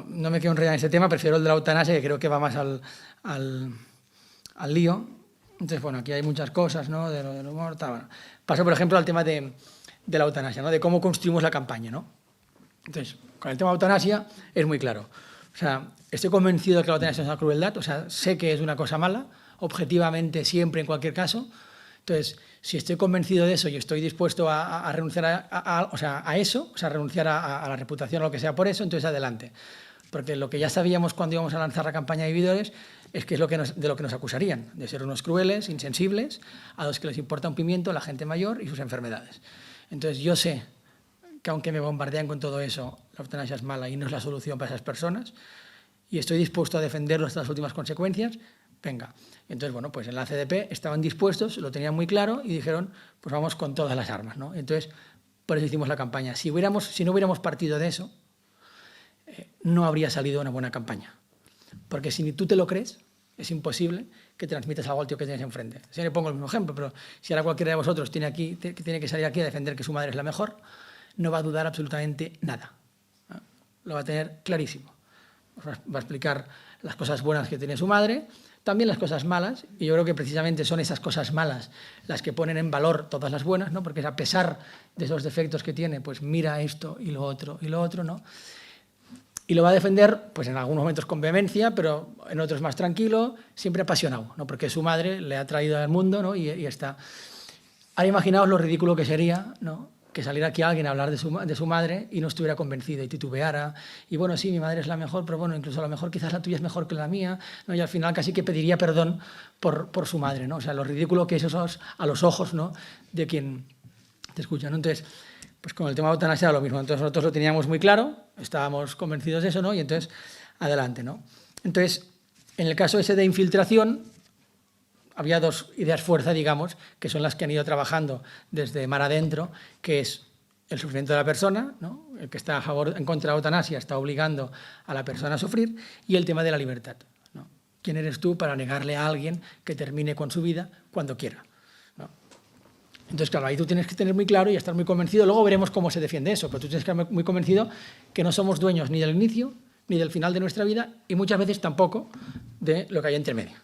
bueno, no me quiero enrollar en ese tema, prefiero el de la eutanasia, que creo que va más al lío. Entonces, bueno, aquí hay muchas cosas, ¿no? De lo del humor, tal. Bueno. Paso, por ejemplo, al tema de la eutanasia, ¿no? De cómo construimos la campaña, ¿no? Entonces, con el tema de eutanasia es muy claro. O sea, estoy convencido de que la eutanasia es una crueldad, o sea, sé que es una cosa mala, objetivamente, siempre, en cualquier caso. Entonces, si estoy convencido de eso y estoy dispuesto a renunciar a eso, o sea, renunciar a la reputación o lo que sea por eso, entonces adelante. Porque lo que ya sabíamos cuando íbamos a lanzar la campaña de Vividores es que es de lo que nos acusarían, de ser unos crueles, insensibles, a los que les importa un pimiento la gente mayor y sus enfermedades. Entonces, yo sé que aunque me bombardean con todo eso, la eutanasia es mala y no es la solución para esas personas, y estoy dispuesto a defenderlo hasta las últimas consecuencias, venga. Entonces, bueno, pues en la CDP estaban dispuestos, lo tenían muy claro y dijeron, pues vamos con todas las armas, ¿no? Entonces, por eso hicimos la campaña. Si no hubiéramos partido de eso, no habría salido una buena campaña. Porque si ni tú te lo crees, es imposible que transmitas algo al tío que tienes enfrente. Si le pongo el mismo ejemplo, pero si ahora cualquiera de vosotros tiene que salir aquí a defender que su madre es la mejor, no va a dudar absolutamente nada. ¿No? Lo va a tener clarísimo. Va a explicar las cosas buenas que tiene su madre, también las cosas malas, y yo creo que precisamente son esas cosas malas las que ponen en valor todas las buenas, ¿no? Porque a pesar de esos defectos que tiene, pues mira esto y lo otro, ¿no? Y lo va a defender, pues en algunos momentos con vehemencia, pero en otros más tranquilo, siempre apasionado, ¿no? Porque su madre le ha traído al mundo, ¿no? y está. Ahora imaginaos lo ridículo que sería, ¿no? Que saliera aquí alguien a hablar de su madre y no estuviera convencido y titubeara. Y bueno, sí, mi madre es la mejor, pero bueno, incluso a lo mejor quizás la tuya es mejor que la mía, ¿no? Y al final casi que pediría perdón por su madre, ¿no? O sea, lo ridículo que es eso a los ojos, ¿no? De quien te escucha, ¿no? Entonces, pues con el tema de eutanasia era lo mismo. Entonces nosotros lo teníamos muy claro, estábamos convencidos de eso, ¿no? Y entonces, adelante, ¿no? Entonces, en el caso ese de infiltración, había dos ideas fuerza, digamos, que son las que han ido trabajando desde mar adentro, que es el sufrimiento de la persona, ¿no? El que está en contra de la eutanasia está obligando a la persona a sufrir, y el tema de la libertad, ¿no? ¿Quién eres tú para negarle a alguien que termine con su vida cuando quiera? ¿No? Entonces, claro, ahí tú tienes que tener muy claro y estar muy convencido, luego veremos cómo se defiende eso, pero tú tienes que estar muy convencido que no somos dueños ni del inicio ni del final de nuestra vida y muchas veces tampoco de lo que hay entre medio.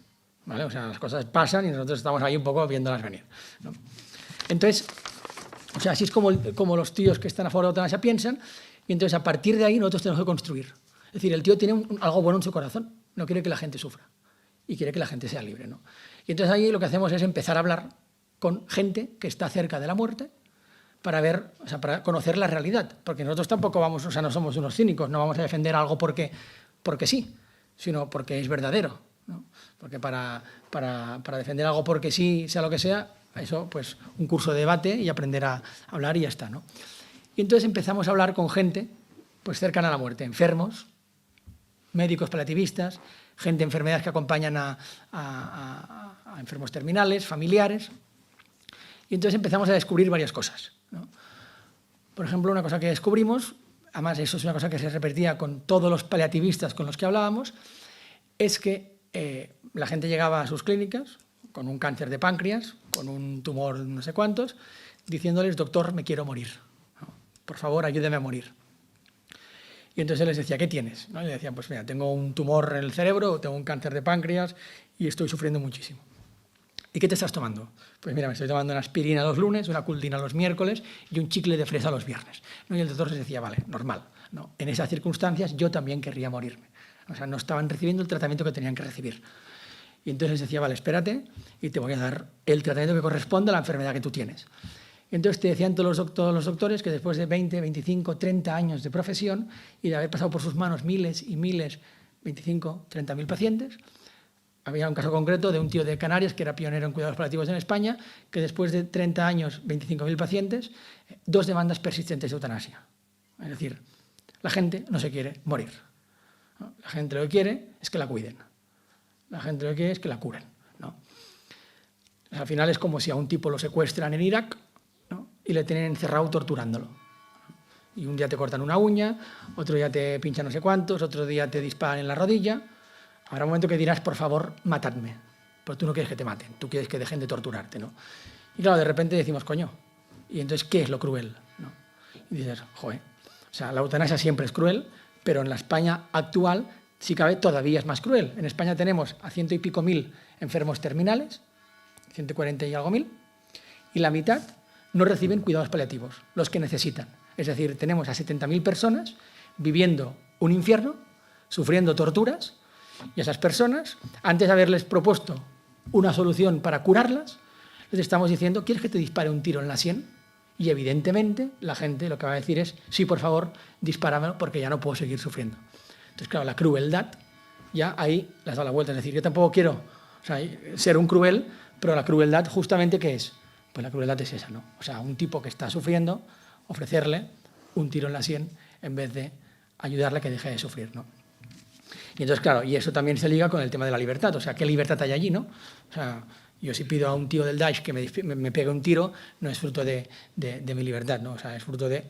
¿Vale? O sea, las cosas pasan y nosotros estamos ahí un poco viéndolas venir, ¿no? Entonces, o sea, así es como los tíos que están a favor de la eutanasia piensan, y entonces a partir de ahí nosotros tenemos que construir. Es decir, el tío tiene algo bueno en su corazón, no quiere que la gente sufra y quiere que la gente sea libre, ¿no? Y entonces ahí lo que hacemos es empezar a hablar con gente que está cerca de la muerte para ver, o sea, para conocer la realidad, porque nosotros tampoco vamos, o sea, no somos unos cínicos, no vamos a defender algo porque sí, sino porque es verdadero, ¿no? Porque para defender algo porque sí, sea lo que sea, eso, pues un curso de debate y aprender a hablar y ya está, ¿no? Y entonces empezamos a hablar con gente pues cercana a la muerte, enfermos, médicos paliativistas, gente de enfermedades que acompañan a enfermos terminales, familiares, y entonces empezamos a descubrir varias cosas, ¿no? Por ejemplo, una cosa que descubrimos, además eso es una cosa que se repetía con todos los paliativistas con los que hablábamos, es que la gente llegaba a sus clínicas con un cáncer de páncreas, con un tumor no sé cuántos, diciéndoles, doctor, me quiero morir, ¿no? Por favor, ayúdeme a morir. Y entonces él les decía, ¿qué tienes? ¿No? Y le decían, pues mira, tengo un tumor en el cerebro, tengo un cáncer de páncreas y estoy sufriendo muchísimo. ¿Y qué te estás tomando? Pues mira, me estoy tomando una aspirina los lunes, una cultina los miércoles y un chicle de fresa los viernes, ¿no? Y el doctor les decía, vale, normal, ¿no? En esas circunstancias yo también querría morirme. O sea, no estaban recibiendo el tratamiento que tenían que recibir. Y entonces les decía, vale, espérate y te voy a dar el tratamiento que corresponde a la enfermedad que tú tienes. Y entonces te decían todos los doctores que después de 20, 25, 30 años de profesión y de haber pasado por sus manos miles y miles, 25, 30.000 pacientes, había un caso concreto de un tío de Canarias que era pionero en cuidados paliativos en España, que después de 30 años, 25.000 pacientes, 2 demandas persistentes de eutanasia. Es decir, la gente no se quiere morir, ¿no? La gente lo que quiere es que la cuiden. La gente lo que quiere es que la curen, ¿no? Al final es como si a un tipo lo secuestran en Irak, ¿no? Y le tienen encerrado torturándolo. Y un día te cortan una uña, otro día te pinchan no sé cuántos, otro día te disparan en la rodilla. Habrá un momento que dirás, por favor, matadme. Pero tú no quieres que te maten, tú quieres que dejen de torturarte, ¿no? Y claro, de repente decimos, coño, ¿y entonces qué es lo cruel? ¿No? Y dices, joder, o sea, la eutanasia siempre es cruel, pero en la España actual, si cabe, todavía es más cruel. En España tenemos a 100 y pico mil enfermos terminales, 140 y algo mil, y la mitad no reciben cuidados paliativos, los que necesitan. Es decir, tenemos a 70.000 personas viviendo un infierno, sufriendo torturas, y a esas personas, antes de haberles propuesto una solución para curarlas, les estamos diciendo, ¿quieres que te dispare un tiro en la sien? Y evidentemente la gente lo que va a decir es, sí, por favor, dispáramelo porque ya no puedo seguir sufriendo. Entonces, claro, la crueldad ya ahí le has dado la vuelta. Es decir, yo tampoco quiero ser un cruel, pero la crueldad justamente, ¿qué es? Pues la crueldad es esa, ¿no? O sea, un tipo que está sufriendo, ofrecerle un tiro en la sien en vez de ayudarle a que deje de sufrir, ¿no? Y entonces, claro, y eso también se liga con el tema de la libertad. O sea, ¿qué libertad hay allí, no? O sea, yo si pido a un tío del Daesh que me pegue un tiro, no es fruto de mi libertad, ¿no? O sea, es fruto del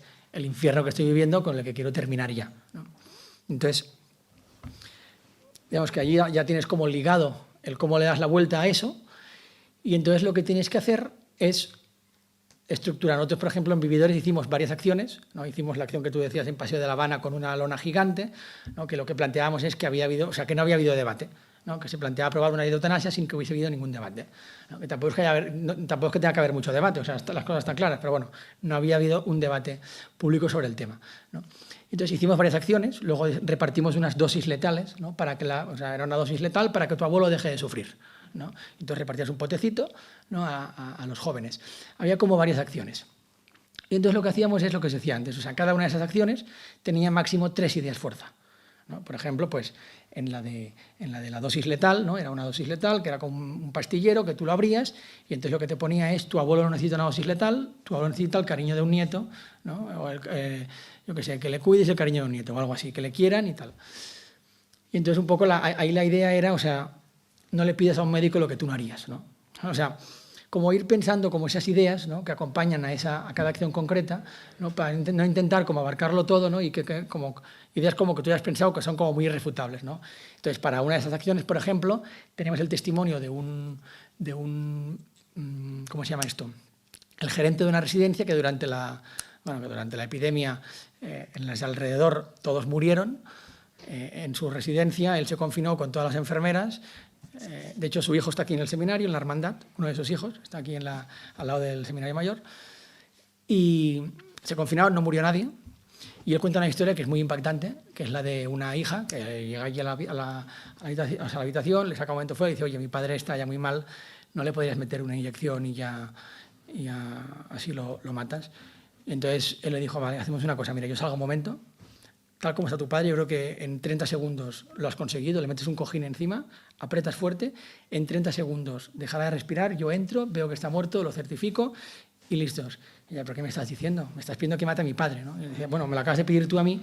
infierno que estoy viviendo con el que quiero terminar ya, ¿no? Entonces, digamos que allí ya tienes como ligado el cómo le das la vuelta a eso, y entonces lo que tienes que hacer es estructurar. Nosotros, por ejemplo, en Vividores hicimos varias acciones, ¿no? Hicimos la acción que tú decías en Paseo de La Habana con una lona gigante, ¿no? Que lo que planteábamos es que que no había habido debate, ¿no? Que se planteaba aprobar una ley de eutanasia sin que hubiese habido ningún debate, ¿no? Que tampoco es que tenga que haber mucho debate, o sea, las cosas están claras, pero bueno, no había habido un debate público sobre el tema, ¿no? Entonces hicimos varias acciones, luego repartimos unas dosis letales, ¿no? Para que era una dosis letal para que tu abuelo deje de sufrir, ¿no? Entonces repartías un potecito, ¿no? a los jóvenes. Había como varias acciones. Y entonces lo que hacíamos es lo que se decía antes. O sea, cada una de esas acciones tenía máximo 3 ideas fuerza, ¿no? Por ejemplo, pues en la de la dosis letal, ¿no? Era una dosis letal que era como un pastillero que tú lo abrías y entonces lo que te ponía es tu abuelo no necesita una dosis letal, tu abuelo necesita el cariño de un nieto, ¿no? O yo qué sé, que le cuides el cariño de un nieto o algo así, que le quieran y tal. Y entonces un poco ahí la idea era, o sea, no le pidas a un médico lo que tú no harías, ¿no? O sea, como ir pensando como esas ideas, ¿no? Que acompañan a cada acción concreta, ¿no? Para no intentar como abarcarlo todo, ¿no? Y que como ideas como que tú ya has pensado que son como muy irrefutables, ¿no? Entonces, para una de esas acciones, por ejemplo, tenemos el testimonio de un ¿cómo se llama esto? El gerente de una residencia que durante la epidemia en las alrededor todos murieron. En su residencia él se confinó con todas las enfermeras. De hecho, su hijo está aquí en el seminario, en la hermandad, uno de sus hijos, está aquí al lado del seminario mayor. Y se confinaron, no murió nadie. Y él cuenta una historia que es muy impactante, que es la de una hija que llega allí a la habitación, le saca un momento fuera y dice, oye, mi padre está ya muy mal, no le podrías meter una inyección y ya así lo matas. Y entonces él le dijo, vale, hacemos una cosa, mira, yo salgo un momento, tal como está tu padre, yo creo que en 30 segundos lo has conseguido, le metes un cojín encima, aprietas fuerte, en 30 segundos dejará de respirar, yo entro, veo que está muerto, lo certifico y listos. Y ella, ¿pero qué me estás diciendo? Me estás pidiendo que mate a mi padre, ¿no? Y decía, bueno, me lo acabas de pedir tú a mí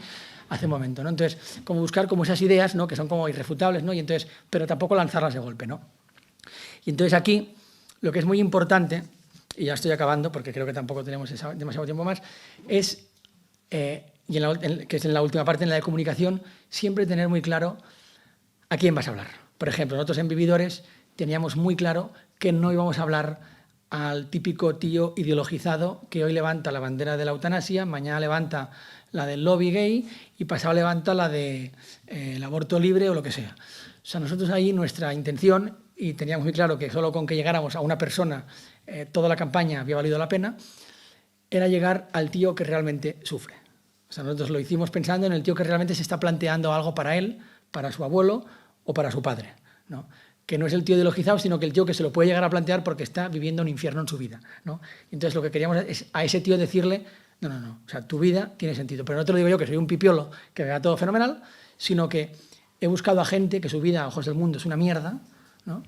hace un momento, ¿no? Entonces, como buscar como esas ideas, ¿no? Que son como irrefutables, ¿no? Y entonces, pero tampoco lanzarlas de golpe, ¿no? Y entonces aquí, lo que es muy importante, y ya estoy acabando porque creo que tampoco tenemos demasiado tiempo más, es, que es en la última parte, en la de comunicación, siempre tener muy claro a quién vas a hablar. Por ejemplo, nosotros en Vividores teníamos muy claro que no íbamos a hablar al típico tío ideologizado que hoy levanta la bandera de la eutanasia, mañana levanta la del lobby gay y pasado levanta la del aborto libre o lo que sea. O sea, nosotros ahí nuestra intención, y teníamos muy claro que solo con que llegáramos a una persona toda la campaña había valido la pena, era llegar al tío que realmente sufre. O sea, nosotros lo hicimos pensando en el tío que realmente se está planteando algo para él, para su abuelo o para su padre, ¿no? Que no es el tío ideologizado, sino que el tío que se lo puede llegar a plantear porque está viviendo un infierno en su vida, ¿no? Entonces lo que queríamos es a ese tío decirle, no, o sea, tu vida tiene sentido, pero no te lo digo yo que soy un pipiolo, que vea todo fenomenal, sino que he buscado a gente que su vida a ojos del mundo es una mierda, ¿no?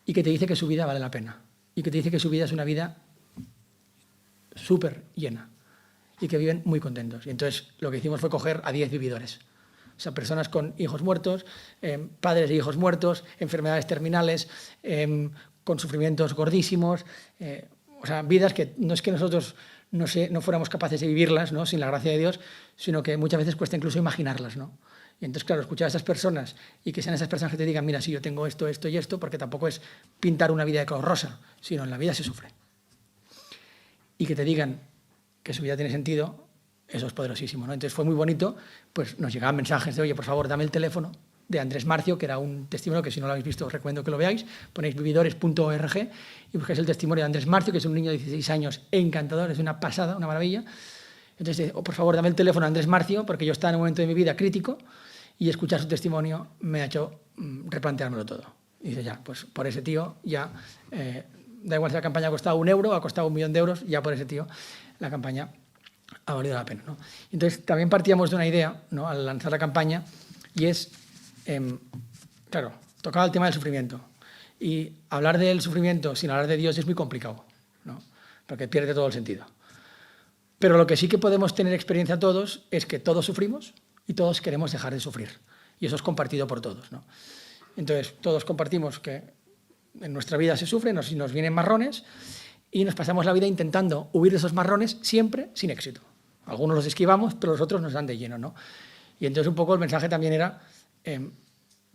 Y que te dice que su vida vale la pena, y que te dice que su vida es una vida súper llena, y que viven muy contentos. Y entonces lo que hicimos fue coger a 10 vividores. O sea, personas con hijos muertos, padres de hijos muertos, enfermedades terminales, con sufrimientos gordísimos, o sea, vidas que no es que nosotros no fuéramos capaces de vivirlas, ¿no? Sin la gracia de Dios, sino que muchas veces cuesta incluso imaginarlas, ¿no? Y entonces, claro, escuchar a esas personas y que sean esas personas que te digan, mira, sí, yo tengo esto, esto y esto, porque tampoco es pintar una vida de color rosa, sino en la vida se sufre. Y que te digan que su vida tiene sentido, eso es poderosísimo, ¿no? Entonces fue muy bonito, pues nos llegaban mensajes de, oye, por favor, dame el teléfono de Andrés Marcio, que era un testimonio que si no lo habéis visto os recomiendo que lo veáis, ponéis vividores.org y buscáis el testimonio de Andrés Marcio, que es un niño de 16 años encantador, es una pasada, una maravilla. Entonces, por favor, dame el teléfono a Andrés Marcio, porque yo estaba en un momento de mi vida crítico y escuchar su testimonio me ha hecho replanteármelo todo. Y dice, ya, pues por ese tío ya, da igual si la campaña ha costado 1 euro, ha costado 1 millón de euros, ya por ese tío la campaña ha valido la pena, ¿no? Entonces, también partíamos de una idea, ¿no?, al lanzar la campaña, y es, claro, tocaba el tema del sufrimiento. Y hablar del sufrimiento sin hablar de Dios es muy complicado, ¿no?, porque pierde todo el sentido. Pero lo que sí que podemos tener experiencia todos es que todos sufrimos y todos queremos dejar de sufrir. Y eso es compartido por todos, ¿no? Entonces, todos compartimos que en nuestra vida se sufre, nos vienen marrones y nos pasamos la vida intentando huir de esos marrones siempre sin éxito. Algunos los esquivamos, pero los otros nos dan de lleno, ¿no? Y entonces un poco el mensaje también era,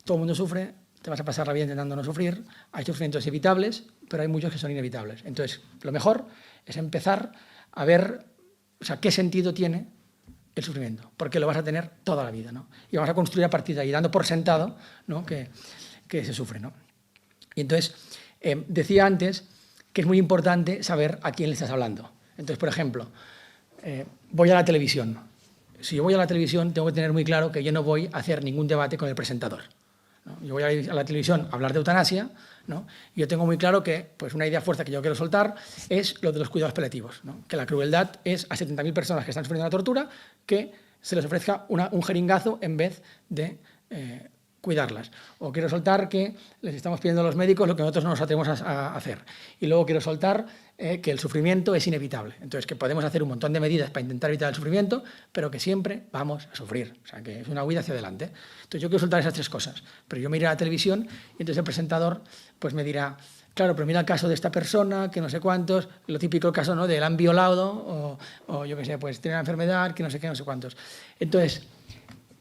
todo el mundo sufre, te vas a pasar la vida intentando no sufrir, hay sufrimientos evitables, pero hay muchos que son inevitables. Entonces, lo mejor es empezar a ver, o sea, qué sentido tiene el sufrimiento, porque lo vas a tener toda la vida, ¿no? Y vamos a construir a partir de ahí, dando por sentado, ¿no?, que se sufre, ¿no? Y entonces, decía antes que es muy importante saber a quién le estás hablando. Entonces, por ejemplo, voy a la televisión. Si yo voy a la televisión, tengo que tener muy claro que yo no voy a hacer ningún debate con el presentador, ¿no? Yo voy a la televisión a hablar de eutanasia, ¿no? Y yo tengo muy claro que, pues, una idea fuerte que yo quiero soltar es lo de los cuidados paliativos, ¿no? Que la crueldad es a 70.000 personas que están sufriendo la tortura que se les ofrezca un jeringazo en vez de cuidarlas. O quiero soltar que les estamos pidiendo a los médicos lo que nosotros no nos atrevemos a hacer. Y luego quiero soltar que el sufrimiento es inevitable. Entonces, que podemos hacer un montón de medidas para intentar evitar el sufrimiento, pero que siempre vamos a sufrir. O sea, que es una huida hacia adelante. Entonces, yo quiero soltar esas 3 cosas. Pero yo me iré a la televisión y entonces el presentador pues me dirá, claro, pero mira el caso de esta persona, que no sé cuántos, lo típico caso, ¿no?, de la han violado o yo qué sé, pues tiene una enfermedad, que no sé qué, no sé cuántos. Entonces,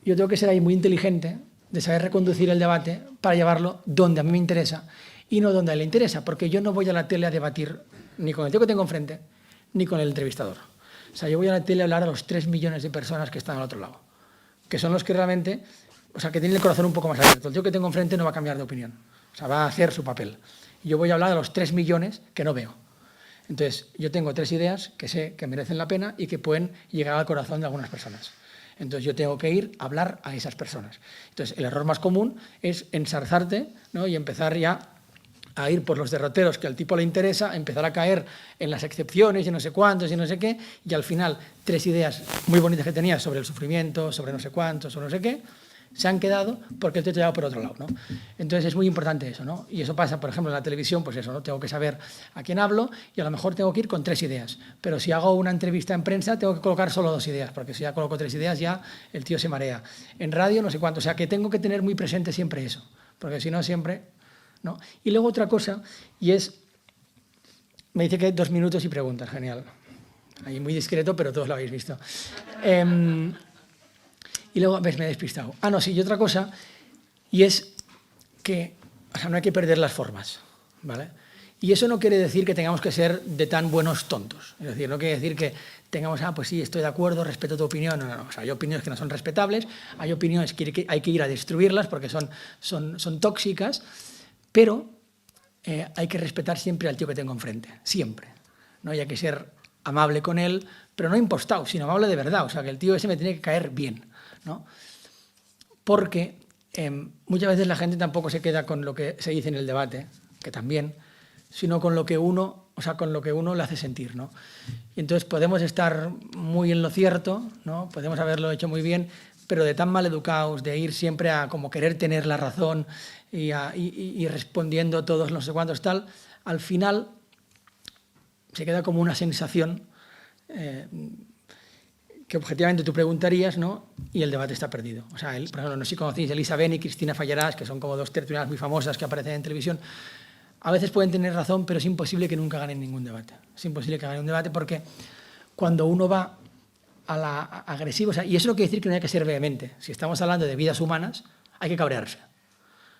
yo tengo que ser ahí muy inteligente de saber reconducir el debate para llevarlo donde a mí me interesa y no donde a él le interesa, porque yo no voy a la tele a debatir ni con el tío que tengo enfrente ni con el entrevistador. O sea, yo voy a la tele a hablar a los 3 millones de personas que están al otro lado, que son los que realmente, o sea, que tienen el corazón un poco más abierto. El tío que tengo enfrente no va a cambiar de opinión, o sea, va a hacer su papel. Yo voy a hablar a los 3 millones que no veo. Entonces, yo tengo 3 ideas que sé que merecen la pena y que pueden llegar al corazón de algunas personas. Entonces, yo tengo que ir a hablar a esas personas. Entonces, el error más común es ensarzarte, ¿no?, y empezar ya a ir por los derroteros que al tipo le interesa, empezar a caer en las excepciones y no sé cuántos y no sé qué, y al final 3 ideas muy bonitas que tenía sobre el sufrimiento, sobre no sé cuántos, sobre no sé qué, se han quedado porque el tío te ha llevado por otro lado, ¿no? Entonces es muy importante eso, ¿no? Y eso pasa, por ejemplo, en la televisión, pues eso, ¿no? Tengo que saber a quién hablo y a lo mejor tengo que ir con 3 ideas. Pero si hago una entrevista en prensa, tengo que colocar solo 2 ideas, porque si ya coloco 3 ideas, ya el tío se marea. En radio, no sé cuánto. O sea, que tengo que tener muy presente siempre eso, porque si no, siempre, ¿no? Y luego otra cosa, y es, me dice que hay 2 minutos y preguntas, genial. Ahí muy discreto, pero todos lo habéis visto. Y luego, ves, me he despistado. Ah, no, sí, y otra cosa, y es que, o sea, no hay que perder las formas, ¿vale? Y eso no quiere decir que tengamos que ser de tan buenos tontos. Es decir, no quiere decir que tengamos, pues sí, estoy de acuerdo, respeto tu opinión. No. O sea, hay opiniones que no son respetables, hay opiniones que hay que ir a destruirlas porque son tóxicas, pero hay que respetar siempre al tío que tengo enfrente, siempre, ¿no? Y hay que ser amable con él, pero no impostado, sino amable de verdad. O sea, que el tío ese me tiene que caer bien, ¿no? Porque muchas veces la gente tampoco se queda con lo que se dice en el debate, que también, sino con lo que uno, o sea, con lo que uno le hace sentir, ¿no? Y entonces podemos estar muy en lo cierto, ¿no? Podemos haberlo hecho muy bien, pero de tan mal educados, de ir siempre a como querer tener la razón y respondiendo todos no sé cuántos tal, al final se queda como una sensación que objetivamente tú preguntarías, ¿no? Y el debate está perdido. O sea, por ejemplo, no sé si conocéis Elisa Ben y Cristina Fallarás, que son como 2 tertulianas muy famosas que aparecen en televisión. A veces pueden tener razón, pero es imposible que nunca ganen ningún debate. Es imposible que ganen un debate porque cuando uno va a la agresiva, o sea, y eso no quiere decir que no haya que ser vehemente. Si estamos hablando de vidas humanas, hay que cabrearse.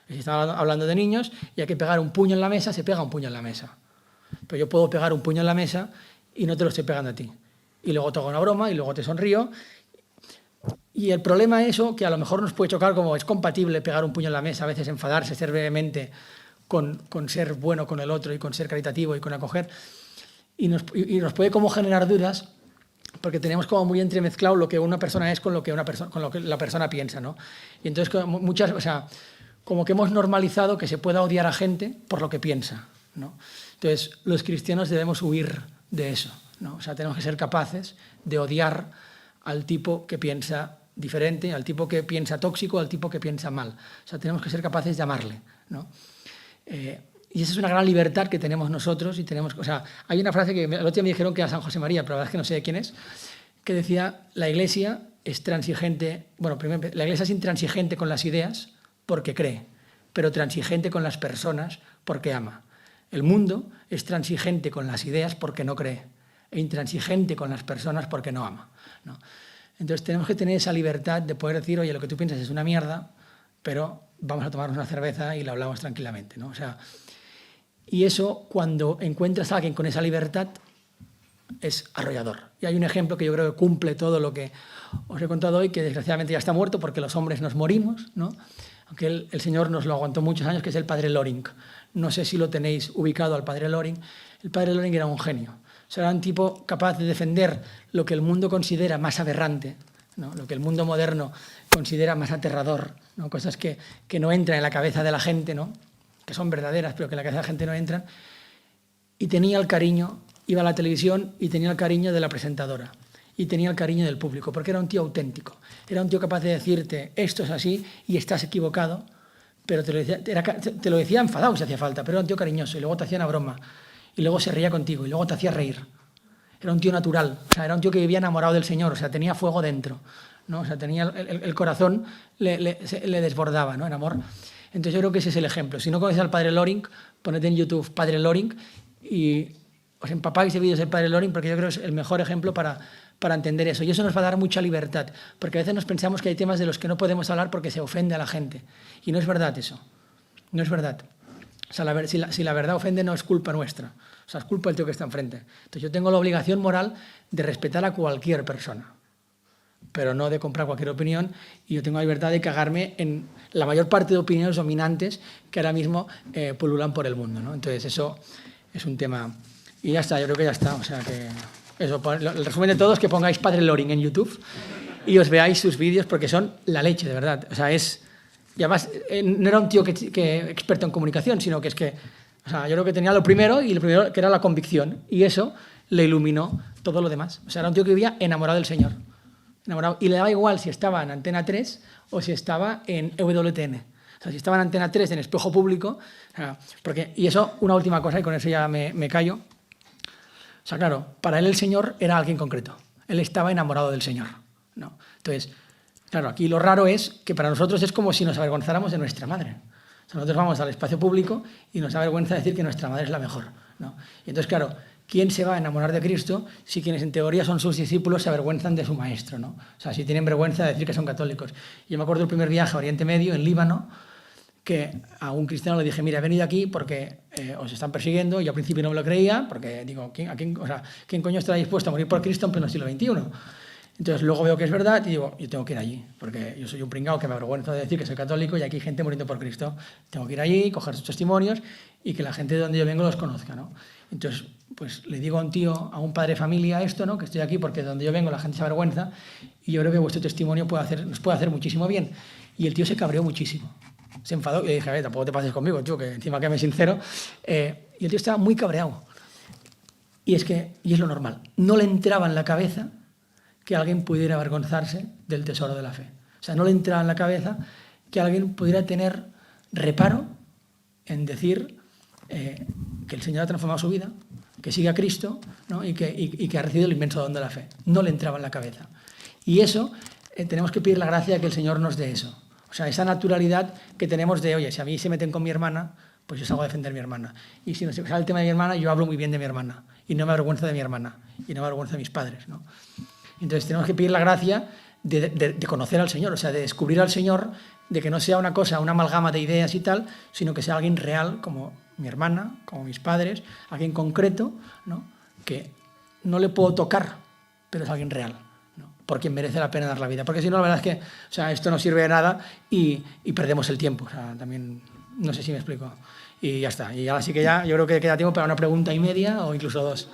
Y si estamos hablando de niños y hay que pegar un puño en la mesa, se pega un puño en la mesa. Pero yo puedo pegar un puño en la mesa y no te lo estoy pegando a ti. y luego te hago una broma y luego te sonrío. Y el problema es eso, que a lo mejor nos puede chocar, como es compatible pegar un puño en la mesa, a veces enfadarse, ser vehemente con ser bueno con el otro y con ser caritativo y con acoger, y nos puede como generar dudas, porque tenemos como muy entremezclado lo que una persona es con lo que la persona piensa, ¿no? Y entonces como que hemos normalizado que se pueda odiar a gente por lo que piensa, ¿no? Entonces los cristianos debemos huir de eso, ¿no? O sea, tenemos que ser capaces de odiar al tipo que piensa diferente, al tipo que piensa tóxico, al tipo que piensa mal. O sea, tenemos que ser capaces de amarle, ¿no? Y esa es una gran libertad que tenemos nosotros. Y tenemos, o sea, hay una frase que el otro día me dijeron que era San José María, pero la verdad es que no sé de quién es, que decía: la Iglesia es transigente, bueno, primero, la Iglesia es intransigente con las ideas porque cree, pero transigente con las personas porque ama. El mundo es transigente con las ideas porque no cree, e intransigente con las personas porque no ama, ¿no? Entonces tenemos que tener esa libertad de poder decir: oye, lo que tú piensas es una mierda, pero vamos a tomarnos una cerveza y la hablamos tranquilamente, ¿no? O sea, y eso, cuando encuentras a alguien con esa libertad, es arrollador. Y hay un ejemplo que yo creo que cumple todo lo que os he contado hoy, que desgraciadamente ya está muerto porque los hombres nos morimos, ¿no? Aunque el Señor nos lo aguantó muchos años, que es el padre Loring. No sé si lo tenéis ubicado al padre Loring. El padre Loring era un genio. O sea, era un tipo capaz de defender lo que el mundo considera más aberrante, ¿no? Lo que el mundo moderno considera más aterrador, ¿no? Cosas que no entran en la cabeza de la gente, ¿no? Que son verdaderas, pero que en la cabeza de la gente no entran. Y tenía el cariño, iba a la televisión y tenía el cariño de la presentadora. Y tenía el cariño del público, porque era un tío auténtico. Era un tío capaz de decirte: esto es así y estás equivocado, pero te lo decía enfadado si hacía falta, pero era un tío cariñoso, y luego te hacía una broma, y luego se reía contigo, y luego te hacía reír. Era un tío natural, o sea, era un tío que vivía enamorado del Señor, o sea, tenía fuego dentro, ¿no? O sea, tenía el corazón, le desbordaba, ¿no? En amor. Entonces yo creo que ese es el ejemplo. Si no conocéis al padre Loring, poned en YouTube padre Loring y os empapáis de vídeos del padre Loring, porque yo creo que es el mejor ejemplo para entender eso. Y eso nos va a dar mucha libertad, porque a veces nos pensamos que hay temas de los que no podemos hablar porque se ofende a la gente. Y no es verdad eso. No es verdad. O sea, si la verdad ofende, no es culpa nuestra. O sea, es culpa del tío que está enfrente. Entonces yo tengo la obligación moral de respetar a cualquier persona, pero no de comprar cualquier opinión, y yo tengo la libertad de cagarme en la mayor parte de opiniones dominantes que ahora mismo pululan por el mundo, ¿no? Entonces eso es un tema. Y ya está, yo creo que ya está. O sea que eso, el resumen de todo es que pongáis padre Loring en YouTube y os veáis sus vídeos, porque son la leche, de verdad. O sea, y además no era un tío que experto en comunicación, sino que o sea, yo creo que tenía lo primero, y lo primero que era la convicción, y eso le iluminó todo lo demás. O sea, era un tío que vivía enamorado del Señor. Enamorado, y le daba igual si estaba en Antena 3 o si estaba en EWTN. O sea, si estaba en Antena 3, en Espejo Público, o sea, y eso, una última cosa, y con eso ya me callo. O sea, claro, para él el Señor era alguien concreto. Él estaba enamorado del Señor, ¿no? Entonces, claro, aquí lo raro es que para nosotros es como si nos avergonzáramos de nuestra madre. O sea, nosotros vamos al espacio público y nos da vergüenza decir que nuestra madre es la mejor, ¿no? Y entonces, claro, ¿quién se va a enamorar de Cristo si quienes en teoría son sus discípulos se avergüenzan de su maestro, ¿no? O sea, si tienen vergüenza de decir que son católicos. Yo me acuerdo del primer viaje a Oriente Medio, en Líbano, que a un cristiano le dije: mira, he venido aquí porque os están persiguiendo. Yo al principio no me lo creía, porque digo, ¿quién coño estará dispuesto a morir por Cristo en pleno siglo XXI? Entonces luego veo que es verdad y digo: yo tengo que ir allí, porque yo soy un pringao que me avergüenza de decir que soy católico y aquí hay gente muriendo por Cristo. Tengo que ir allí, coger sus testimonios y que la gente de donde yo vengo los conozca, ¿no? Entonces, pues le digo a un tío, a un padre de familia esto, ¿no? Que estoy aquí porque de donde yo vengo la gente se avergüenza, y yo creo que vuestro testimonio nos puede hacer muchísimo bien. Y el tío se cabreó muchísimo. Se enfadó y le dije: a ver, tampoco te pases conmigo, tío, que encima que me sincero. Y el tío estaba muy cabreado. Y es lo normal. No le entraba en la cabeza que alguien pudiera avergonzarse del tesoro de la fe. O sea, no le entraba en la cabeza que alguien pudiera tener reparo en decir que el Señor ha transformado su vida, que sigue a Cristo, ¿no? y que ha recibido el inmenso don de la fe. No le entraba en la cabeza. Y eso, tenemos que pedir la gracia de que el Señor nos dé eso. O sea, esa naturalidad que tenemos de: oye, si a mí se meten con mi hermana, pues yo salgo a defender a mi hermana. Y si no se sale el tema de mi hermana, yo hablo muy bien de mi hermana. Y no me avergüenzo de mi hermana. Y no me avergüenzo de mis padres, ¿no? Entonces tenemos que pedir la gracia de conocer al Señor, o sea, de descubrir al Señor, de que no sea una cosa, una amalgama de ideas y tal, sino que sea alguien real, como mi hermana, como mis padres, alguien concreto, ¿no? Que no le puedo tocar, pero es alguien real, ¿no? Por quien merece la pena dar la vida. Porque si no, la verdad es que, o sea, esto no sirve de nada y perdemos el tiempo. O sea, también, no sé si me explico. Y ya está. Y ahora sí que ya, yo creo que queda tiempo para una pregunta y media o incluso dos.